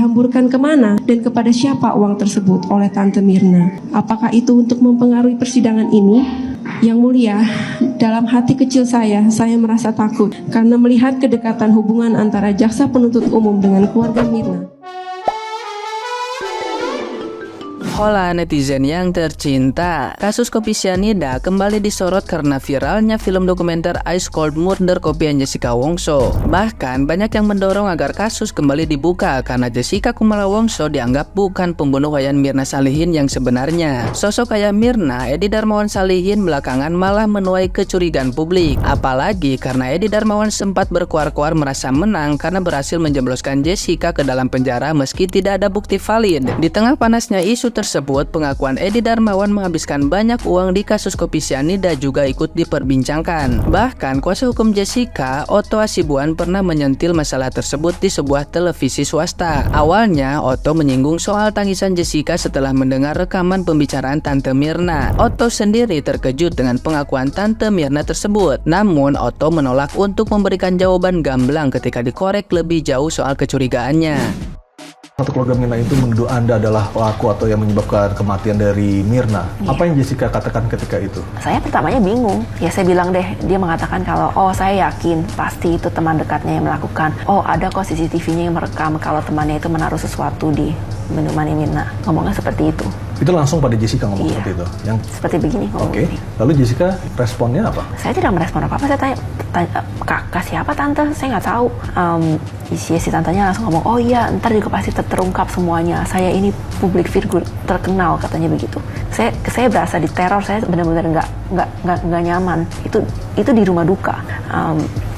Dihamburkan kemana dan kepada siapa uang tersebut oleh Tante Mirna? Apakah itu untuk mempengaruhi persidangan ini? Yang mulia, dalam hati kecil saya merasa takut karena melihat kedekatan hubungan antara jaksa penuntut umum dengan keluarga Mirna. Hola netizen yang tercinta, kasus kopi sianida kembali disorot karena viralnya film dokumenter Ice Cold Murder Kopian Jessica Wongso. Bahkan banyak yang mendorong agar kasus kembali dibuka karena Jessica Kumala Wongso dianggap bukan pembunuh Wayan Mirna Salihin yang sebenarnya. Sosok ayah Mirna, Edi Darmawan Salihin, belakangan malah menuai kecurigaan publik. Apalagi karena Edi Darmawan sempat berkuar-kuar merasa menang karena berhasil menjebloskan Jessica ke dalam penjara meski tidak ada bukti valid. Di tengah panasnya isu tersebut, pengakuan Edi Darmawan menghabiskan banyak uang di kasus kopi sianida juga ikut diperbincangkan. Bahkan kuasa hukum Jessica, Otto Hasibuan, pernah menyentil masalah tersebut di sebuah televisi swasta. Awalnya, Otto menyinggung soal tangisan Jessica setelah mendengar rekaman pembicaraan Tante Mirna. Otto sendiri terkejut dengan pengakuan Tante Mirna tersebut. Namun, Otto menolak untuk memberikan jawaban gamblang ketika dikorek lebih jauh soal kecurigaannya. Satu keluarga Mirna itu menuduh Anda adalah pelaku atau yang menyebabkan kematian dari Mirna. Iya. Apa yang Jessica katakan ketika itu? Saya pertamanya bingung. Ya saya bilang deh, dia mengatakan kalau saya yakin pasti itu teman dekatnya yang melakukan. Ada kok CCTV-nya yang merekam kalau temannya itu menaruh sesuatu di minuman Mirna. Ngomongnya seperti itu. Itu langsung pada Jessica ngomong seperti itu? Seperti begini ngomongnya. Oke. Lalu Jessica responnya apa? Saya tidak merespon apa-apa. Saya tanya kakak siapa tante? Saya nggak tahu. Si tantenya langsung ngomong, oh iya ntar juga pasti terungkap semuanya. Saya ini publik figur terkenal, katanya begitu. Saya berasa diteror. Saya benar-benar nggak nyaman. Itu di rumah duka.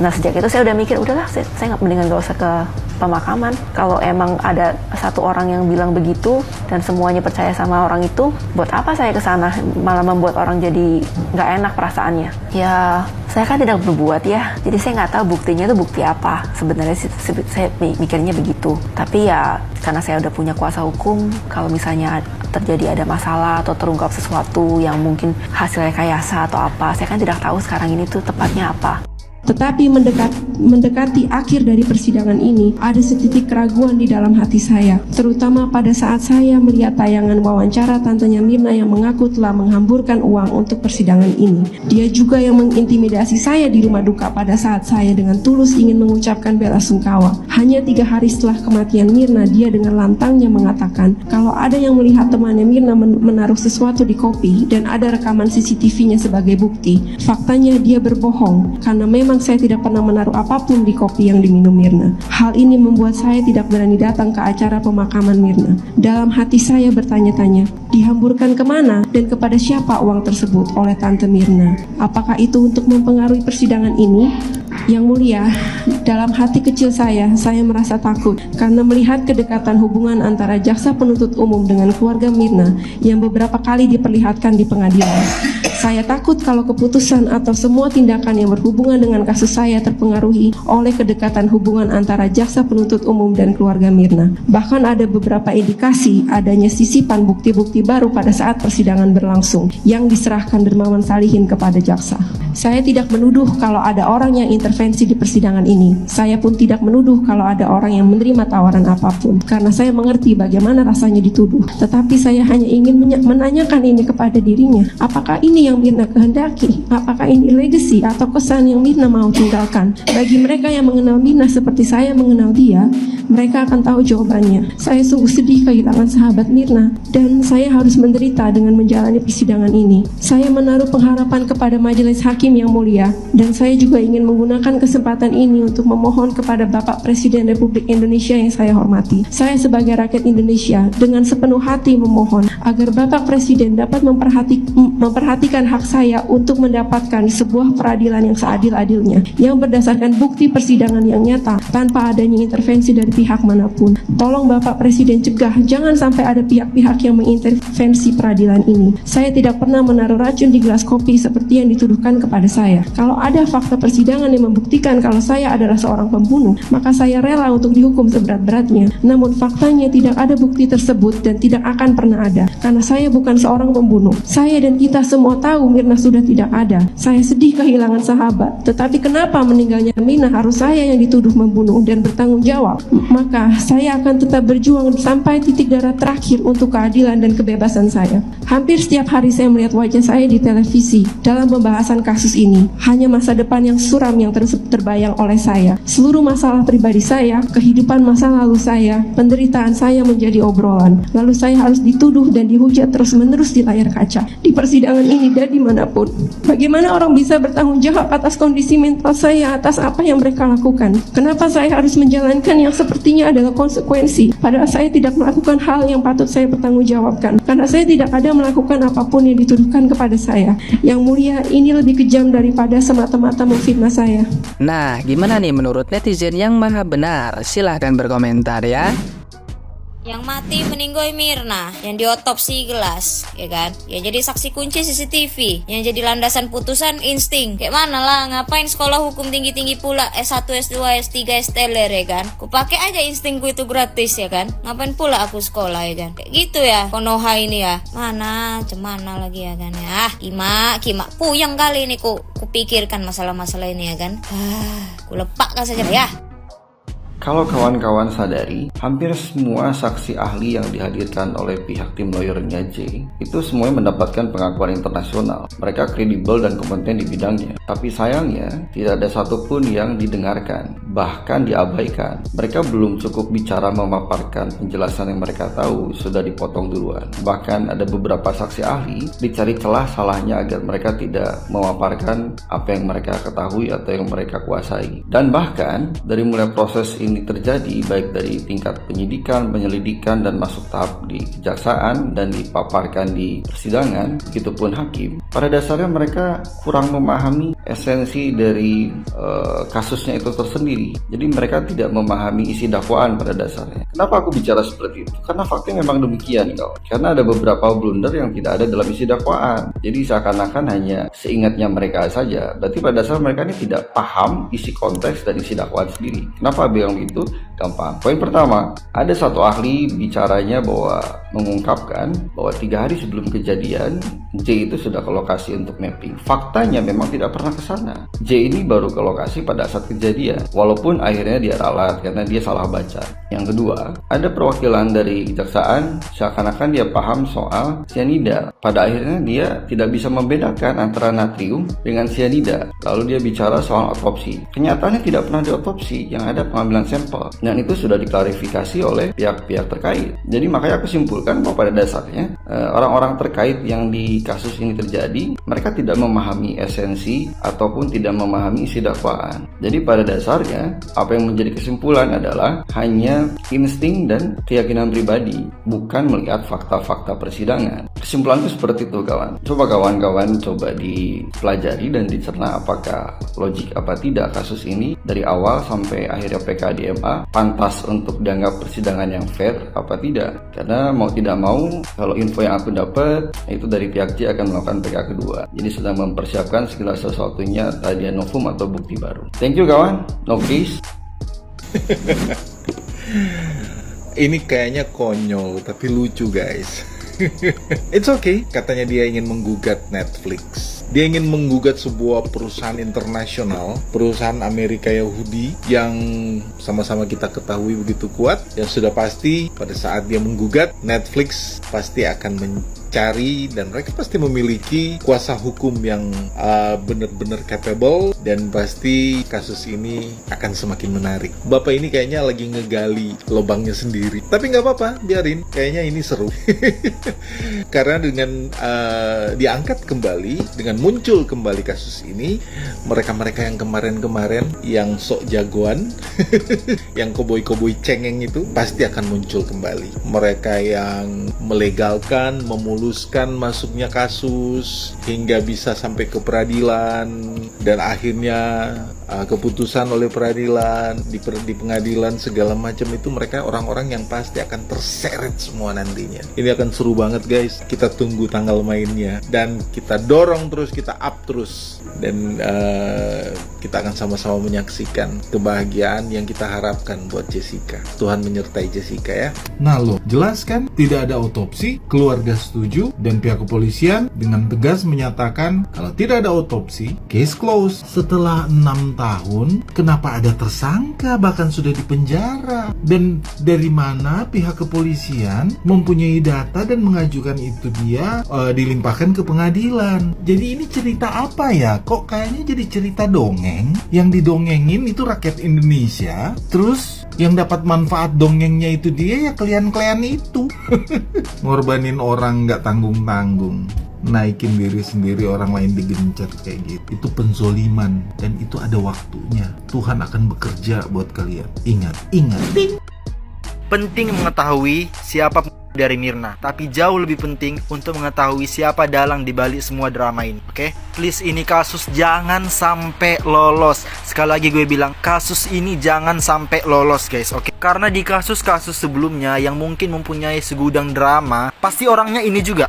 Nah sejak itu saya udah mikir, udahlah saya nggak, mendingan gak usah ke pemakaman. Kalau emang ada satu orang yang bilang begitu dan semuanya percaya sama orang itu, buat apa saya kesana malah membuat orang jadi nggak enak perasaannya. Ya saya kan tidak berbuat ya, jadi saya nggak tahu buktinya itu bukti apa. Sebenarnya saya mikirnya begitu. Tapi ya karena saya udah punya kuasa hukum, kalau misalnya terjadi ada masalah atau terungkap sesuatu yang mungkin hasil rekayasa atau apa, saya kan tidak tahu sekarang ini tuh tepatnya apa. Tetapi mendekati akhir dari persidangan ini, ada setitik keraguan di dalam hati saya, terutama pada saat saya melihat tayangan wawancara tantenya Mirna yang mengaku telah menghamburkan uang untuk persidangan ini. Dia juga yang mengintimidasi saya di rumah duka pada saat saya dengan tulus ingin mengucapkan bela sungkawa. Hanya 3 hari setelah kematian Mirna, dia dengan lantangnya mengatakan kalau ada yang melihat temannya Mirna menaruh sesuatu di kopi dan ada rekaman CCTV-nya sebagai bukti. Faktanya dia berbohong, karena memang saya tidak pernah menaruh apapun di kopi yang diminum Mirna. Hal ini membuat saya tidak berani datang ke acara pemakaman Mirna. Dalam hati saya bertanya-tanya, dihamburkan kemana dan kepada siapa uang tersebut oleh Tante Mirna? Apakah itu untuk mempengaruhi persidangan ini? Yang mulia, dalam hati kecil saya merasa takut karena melihat kedekatan hubungan antara jaksa penuntut umum dengan keluarga Mirna yang beberapa kali diperlihatkan di pengadilan. Saya takut kalau keputusan atau semua tindakan yang berhubungan dengan kasus saya terpengaruhi oleh kedekatan hubungan antara jaksa penuntut umum dan keluarga Mirna. Bahkan ada beberapa indikasi adanya sisipan bukti-bukti baru pada saat persidangan berlangsung yang diserahkan Darmawan Salihin kepada jaksa. Saya tidak menuduh kalau ada orang yang intervensi di persidangan ini. Saya pun tidak menuduh kalau ada orang yang menerima tawaran apapun, karena saya mengerti bagaimana rasanya dituduh. Tetapi saya hanya ingin menanyakan ini kepada dirinya. Apakah ini yang Mirna kehendaki? Apakah ini legacy atau kesan yang Mirna mau tinggalkan? Bagi mereka yang mengenal Mirna seperti saya mengenal dia, mereka akan tahu jawabannya. Saya sungguh sedih kehilangan sahabat Mirna, dan saya harus menderita dengan menjalani persidangan ini. Saya menaruh pengharapan kepada majelis hakim yang mulia, dan saya juga ingin menggunakan kesempatan ini untuk memohon kepada Bapak Presiden Republik Indonesia yang saya hormati. Saya sebagai rakyat Indonesia dengan sepenuh hati memohon agar Bapak Presiden dapat memperhatikan hak saya untuk mendapatkan sebuah peradilan yang seadil-adilnya, yang berdasarkan bukti persidangan yang nyata tanpa adanya intervensi dari pihak manapun. Tolong Bapak Presiden cegah jangan sampai ada pihak-pihak yang mengintervensi peradilan ini. Saya tidak pernah menaruh racun di gelas kopi seperti yang dituduhkan kepada saya. Kalau ada fakta persidangan yang membuktikan kalau saya adalah seorang pembunuh, maka saya rela untuk dihukum seberat-beratnya. Namun faktanya tidak ada bukti tersebut dan tidak akan pernah ada, karena saya bukan seorang pembunuh. Saya dan kita semua tahu Mirna sudah tidak ada. Saya sedih kehilangan sahabat, tetapi kenapa meninggalnya Mirna harus saya yang dituduh membunuh dan bertanggung jawab? Maka saya akan tetap berjuang sampai titik darah terakhir untuk keadilan dan kebebasan saya. Hampir setiap hari saya melihat wajah saya di televisi dalam pembahasan kasus ini. Hanya masa depan yang suram yang terbayang oleh saya. Seluruh masalah pribadi saya, kehidupan masa lalu saya, penderitaan saya menjadi obrolan. Lalu saya harus dituduh dan dihujat terus-menerus di layar kaca, di persidangan ini dan dimanapun. Bagaimana orang bisa bertanggung jawab atas kondisi mental saya, atas apa yang mereka lakukan? Kenapa saya harus menjalankan yang sepertinya adalah konsekuensi, padahal saya tidak melakukan hal yang patut saya pertanggungjawabkan? Karena saya tidak ada melakukan apapun yang dituduhkan kepada saya. Yang mulia, ini lebih kejam daripada semata-mata memfitnah saya. Nah, gimana nih menurut netizen yang maha benar? Silahkan berkomentar ya. Yang mati meninggoy Mirna, yang diotopsi gelas, ya kan? Ya jadi saksi kunci CCTV, yang jadi landasan putusan insting. Kayak mana lah, ngapain sekolah hukum tinggi-tinggi pula S1, S2, S3, STLR, ya kan? Ku pakai aja instingku itu gratis, ya kan? Ngapain pula aku sekolah, ya kan? Kayak gitu ya, Konoha ini ya. Mana, cemana lagi ya kan? Ya, Kima, puyeng kali ini ku pikirkan masalah-masalah ini, ya kan? Ku lepakkan saja ya. Kalau kawan-kawan sadari, hampir semua saksi ahli yang dihadirkan oleh pihak tim lawyernya J itu semuanya mendapatkan pengakuan internasional. Mereka kredibel dan kompeten di bidangnya. Tapi sayangnya, tidak ada satupun yang didengarkan, bahkan diabaikan. Mereka belum cukup bicara memaparkan penjelasan yang mereka tahu, sudah dipotong duluan. Bahkan ada beberapa saksi ahli dicari celah salahnya agar mereka tidak memaparkan apa yang mereka ketahui atau yang mereka kuasai. Dan bahkan, dari mulai proses ini terjadi baik dari tingkat penyidikan, penyelidikan, dan masuk tahap di kejaksaan dan dipaparkan di persidangan, begitupun hakim, pada dasarnya mereka kurang memahami esensi dari kasusnya itu tersendiri. Jadi mereka tidak memahami isi dakwaan pada dasarnya. Kenapa aku bicara seperti itu? Karena faktanya memang demikian, kawan. Karena ada beberapa blunder yang tidak ada dalam isi dakwaan. Jadi seakan-akan hanya seingatnya mereka saja. Berarti pada dasarnya mereka ini tidak paham isi konteks dan isi dakwaan sendiri. Kenapa bilang itu gampang? Poin pertama, ada satu ahli bicaranya bahwa mengungkapkan bahwa 3 hari sebelum kejadian J itu sudah ke lokasi untuk mapping. Faktanya memang tidak pernah ke sana. J ini baru ke lokasi pada saat kejadian, walaupun akhirnya dia ralat karena dia salah baca. Yang kedua, ada perwakilan dari kejaksaan seakan-akan dia paham soal cyanida. Pada akhirnya dia tidak bisa membedakan antara natrium dengan cyanida. Lalu dia bicara soal otopsi. Kenyataannya tidak pernah diotopsi, yang ada pengambilan sampel. Dan itu sudah diklarifikasi oleh pihak-pihak terkait. Jadi makanya aku simpulkan bahwa pada dasarnya orang-orang terkait yang di kasus ini terjadi, mereka tidak memahami esensi ataupun tidak memahami isi dakwaan. Jadi pada dasarnya apa yang menjadi kesimpulan adalah hanya insting dan keyakinan pribadi, bukan melihat fakta-fakta persidangan. Kesimpulanku seperti itu, kawan. Coba kawan-kawan dipelajari dan dicerna apakah logik apa tidak kasus ini dari awal sampai akhirnya PK di MA pantas untuk dianggap persidangan yang fair apa tidak. Karena mau tidak mau, kalau info yang aku dapat itu dari pihak J akan melakukan PK kedua. Jadi sedang mempersiapkan segala sesuatunya tadi novum atau bukti baru. Thank you, kawan. No case. Ini kayaknya konyol tapi lucu, guys. It's okay, katanya dia ingin menggugat Netflix. Dia ingin menggugat sebuah perusahaan internasional, perusahaan Amerika Yahudi yang sama-sama kita ketahui begitu kuat. Yang sudah pasti pada saat dia menggugat, Netflix pasti akan mencari dan mereka pasti memiliki kuasa hukum yang benar-benar capable, dan pasti kasus ini akan semakin menarik. Bapak ini kayaknya lagi ngegali lubangnya sendiri, tapi nggak apa-apa, biarin. Kayaknya ini seru. Karena dengan diangkat kembali, dengan muncul kembali kasus ini, mereka-mereka yang kemarin-kemarin yang sok jagoan, yang koboi-koboi cengeng itu pasti akan muncul kembali. Mereka yang melegalkan, memuluskan masuknya kasus hingga bisa sampai ke peradilan, dan akhirnya keputusan oleh peradilan di pengadilan segala macam itu, mereka orang-orang yang pasti akan terseret semua nantinya. Ini akan seru banget guys, kita tunggu tanggal mainnya dan kita dorong terus, kita up terus, dan kita akan sama-sama menyaksikan kebahagiaan yang kita harapkan buat Jessica. Tuhan menyertai Jessica ya. Nah lo, jelas kan tidak ada otopsi, keluarga setuju, dan pihak kepolisian dengan tegas menyatakan kalau tidak ada otopsi, case closed. Setelah 6 tahun, kenapa ada tersangka bahkan sudah dipenjara? Dan dari mana pihak kepolisian mempunyai data dan mengajukan itu dia dilimpahkan ke pengadilan? Jadi ini cerita apa ya? Kok kayaknya jadi cerita dongeng? Yang didongengin itu rakyat Indonesia, terus yang dapat manfaat dongengnya itu dia ya kalian-kalian itu. Ngorbanin orang nggak tanggung-tanggung, naikin diri sendiri, orang lain digencet kayak gitu. Itu penzoliman dan itu ada waktunya. Tuhan akan bekerja buat kalian. Ingat. Ting. Penting mengetahui siapa dari Myrna, tapi jauh lebih penting untuk mengetahui siapa dalang di balik semua drama ini. Oke? Please, ini kasus jangan sampai lolos. Sekali lagi gue bilang, kasus ini jangan sampai lolos guys. Oke? Karena di kasus-kasus sebelumnya yang mungkin mempunyai segudang drama, pasti orangnya ini juga.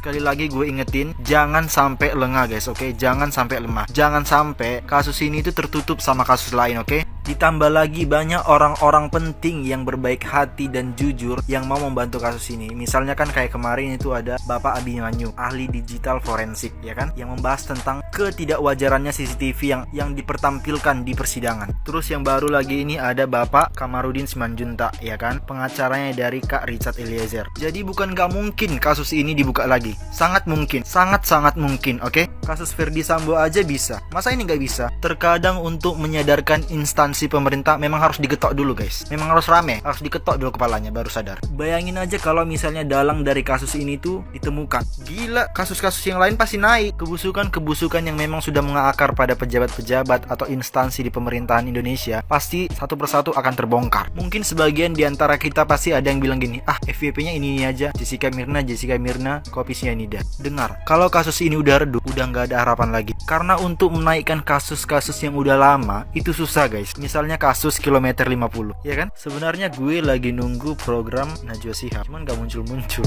Sekali lagi gue ingetin, jangan sampai lengah guys. Oke? Jangan sampai lemah. Jangan sampai kasus ini itu tertutup sama kasus lain. Oke? Ditambah lagi banyak orang-orang penting yang berbaik hati dan jujur yang mau membantu kasus ini. Misalnya kan kayak kemarin itu ada Bapak Abimanyu, ahli digital forensik, ya kan, yang membahas tentang ketidakwajarannya CCTV yang dipertampilkan di persidangan. Terus yang baru lagi ini ada Bapak Kamarudin Simanjuntak, ya kan, pengacaranya dari Kak Richard Eliezer. Jadi bukan gak mungkin kasus ini dibuka lagi. Sangat mungkin, sangat-sangat mungkin. Oke? Kasus Ferdy Sambo aja bisa, masa ini gak bisa? Terkadang untuk menyadarkan instansi pemerintah memang harus diketok dulu guys. Memang harus rame, harus diketok dulu kepalanya baru sadar. Bayangin aja kalau misalnya dalang dari kasus ini tuh ditemukan. Gila, kasus-kasus yang lain pasti naik. Kebusukan yang memang sudah mengakar pada pejabat-pejabat atau instansi di pemerintahan Indonesia pasti satu persatu akan terbongkar. Mungkin sebagian di antara kita pasti ada yang bilang gini, FYP-nya ini aja, Jessica Myrna, kopi cyanida. Dengar, kalau kasus ini udah redup, udah nggak ada harapan lagi. Karena untuk menaikkan kasus-kasus yang udah lama itu susah guys. Misalnya kasus kilometer 50, ya kan? Sebenarnya gue lagi nunggu program Najwa Shihab, cuman gak muncul-muncul.